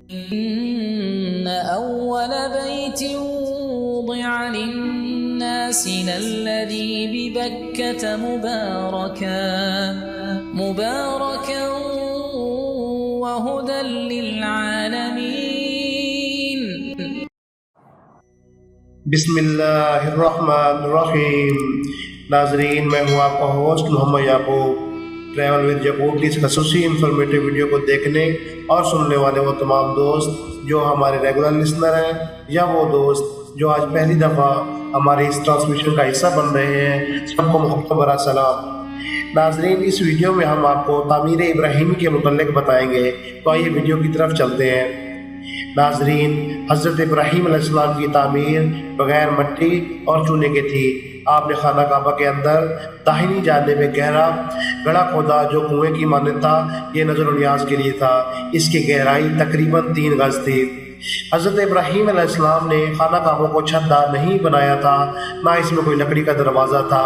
إن أول بيت وضع للناس للذي ببكة مباركا وهدى للعالمين. بسم اللہ الرحمن الرحیم. ناظرین، میں ہوں آپ کا host Mohammad Yaqub. Travel with Yaqub کی اس خصوصی انفارمیٹیو ویڈیو کو دیکھنے اور سننے والے وہ تمام دوست جو ہمارے ریگولر لسنر ہیں یا وہ دوست جو آج پہلی دفعہ ہماری اس ٹرانسمیشن کا حصہ بن رہے ہیں، سب کو محبت بھرا سلام. ناظرین، اس ویڈیو میں ہم آپ کو تعمیر ابراہیمی کے متعلق بتائیں گے، تو آئیے ویڈیو کی طرف چلتے ہیں. ناظرین، حضرت ابراہیم علیہ السلام کی تعمیر بغیر مٹی اور چونے کے تھی. آپ نے خانہ کعبہ کے اندر داہنی جانب میں گہرا گڑھا کھودا جو کنویں کی مانند تھا. یہ نظر و نیاز کے لیے تھا. اس کی گہرائی تقریباً 3 گز تھی. حضرت ابراہیم علیہ السلام نے خانہ کعبہ کو چھت دار نہیں بنایا تھا، نہ اس میں کوئی لکڑی کا دروازہ تھا.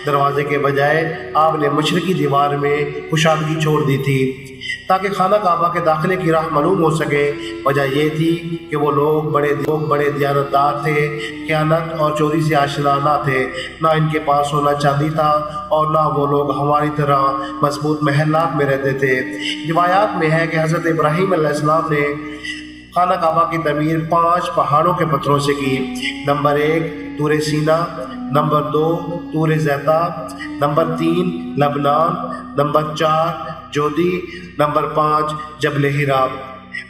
دروازے کے بجائے آپ نے مشرقی دیوار میں کشادگی چھوڑ دی تھی تاکہ خانہ کعبہ کے داخلے کی راہ معلوم ہو سکے. وجہ یہ تھی کہ وہ لوگ بڑے دیانتدار تھے، خیانت اور چوری سے آشنا نہ تھے. نہ ان کے پاس سونا چاندی تھا اور نہ وہ لوگ ہماری طرح مضبوط محلات میں رہتے تھے. روایات میں ہے کہ حضرت ابراہیم علیہ السلام نے خانہ کعبہ کی تعمیر 5 پہاڑوں کے پتھروں سے کی. نمبر 1 طور سینا، نمبر 2 طور زیتہ، نمبر 3 لبنان، نمبر 4 جودی، نمبر 5 جبل ہرا.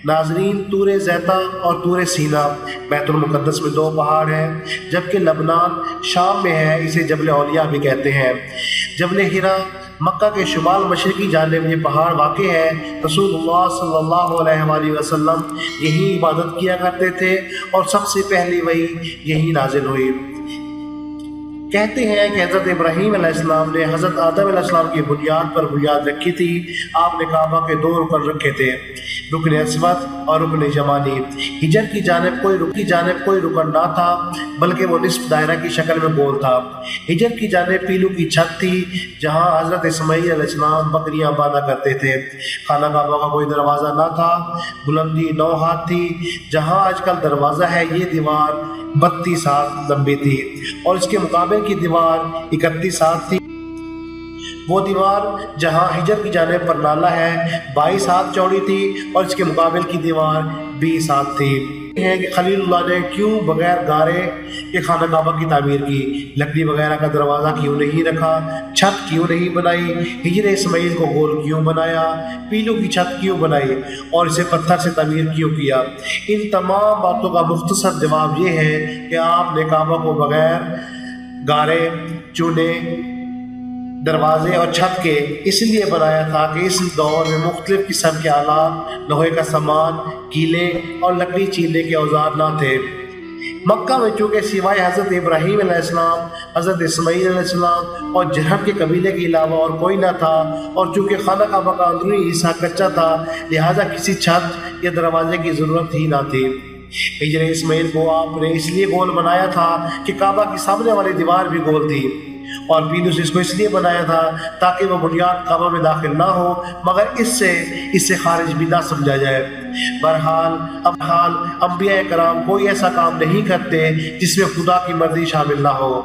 ناظرین، طور زیتہ اور طور سینا بیت المقدس میں 2 پہاڑ ہیں، جبکہ لبنان شام میں ہے. اسے جبل اولیاء بھی کہتے ہیں. جبل ہرا مکہ کے شمال مشرقی جانب یہ پہاڑ واقع ہے. رسول اللہ صلی اللہ علیہ وآلہ وسلم یہی عبادت کیا کرتے تھے اور سب سے پہلی وحی یہی نازل ہوئی. کہتے ہیں کہ حضرت ابراہیم علیہ السلام نے حضرت آدم علیہ السلام کی بنیاد پر بنیاد رکھی تھی. آپ نے کعبہ کے 2 رکن رکھے تھے، رکن اسود اور رکن یمانی. ہجر کی جانب کوئی رکن نہ تھا، بلکہ وہ نصف دائرہ کی شکل میں گول تھا. ہجر کی جانب پیلو کی چھت تھی جہاں حضرت اسماعیل علیہ السلام بکریاں باندھا کرتے تھے. خانہ کعبہ کا کوئی دروازہ نہ تھا. بلندی 9 ہاتھ تھی. جہاں آج کل دروازہ ہے، یہ دیوار 32 ہاتھ لمبی تھی اور اس کے مقابل کی دیوار 31 ہاتھ تھی. وہ دیوار جہاں ہجر کی جانب پر نالہ ہے 22 ہاتھ چوڑی تھی اور اس کے مقابل کی دیوار 20 ہاتھ تھی. ہے کہ خلیل اللہ نے کیوں بغیر گارے کے خانہ کعبہ کی تعمیر کی؟ لکڑی وغیرہ کا دروازہ کیوں نہیں رکھا؟ چھت کیوں نہیں بنائی؟ ہجر اسماعیل کو گول کیوں بنایا؟ پیلو کی چھت کیوں بنائی اور اسے پتھر سے تعمیر کیوں کیا؟ ان تمام باتوں کا مختصر جواب یہ ہے کہ آپ نے کعبہ کو بغیر گارے، چونے، دروازے اور چھت کے اس لیے بنایا تھا کہ اس دور میں مختلف قسم کے آلات، لوہے کا سامان، کیلیں اور لکڑی چیرنے کے اوزار نہ تھے. مکہ میں چونکہ سوائے حضرت ابراہیم علیہ السلام، حضرت اسماعیل علیہ السلام اور جرہم کے قبیلے کے علاوہ اور کوئی نہ تھا، اور چونکہ خانہ کعبہ کا اندرونی حصہ کچا تھا، لہٰذا کسی چھت یا دروازے کی ضرورت ہی نہ تھی. ہجر اسماعیل کو آپ نے اس لیے گول بنایا تھا کہ کعبہ کی سامنے والی دیوار بھی گول تھی، اور پیلو سے اس کو اس لیے بنایا تھا تاکہ وہ بنیاد کعبہ میں داخل نہ ہو مگر اس سے خارج بھی نہ سمجھا جائے. بہرحال انبیاء کرام کوئی ایسا کام نہیں کرتے جس میں خدا کی مرضی شامل نہ ہو،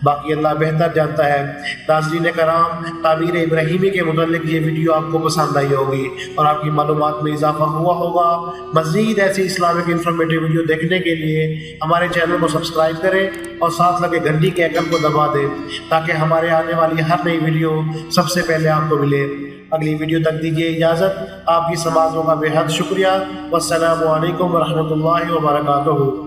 باقی اللہ بہتر جانتا ہے. ناظرین کرام، تعمیر ابراہیمی کے متعلق یہ ویڈیو آپ کو پسند آئی ہوگی اور آپ کی معلومات میں اضافہ ہوا ہوگا. مزید ایسی اسلامک انفارمیٹیو ویڈیو دیکھنے کے لیے ہمارے چینل کو سبسکرائب کریں اور ساتھ لگے گھنٹی کے آئیکن کو دبا دیں تاکہ ہمارے آنے والی ہر نئی ویڈیو سب سے پہلے آپ کو ملے. اگلی ویڈیو تک دیجیے اجازت. آپ کی سماعتوں کا بے حد شکریہ. والسلام علیکم ورحمۃ اللہ وبرکاتہ.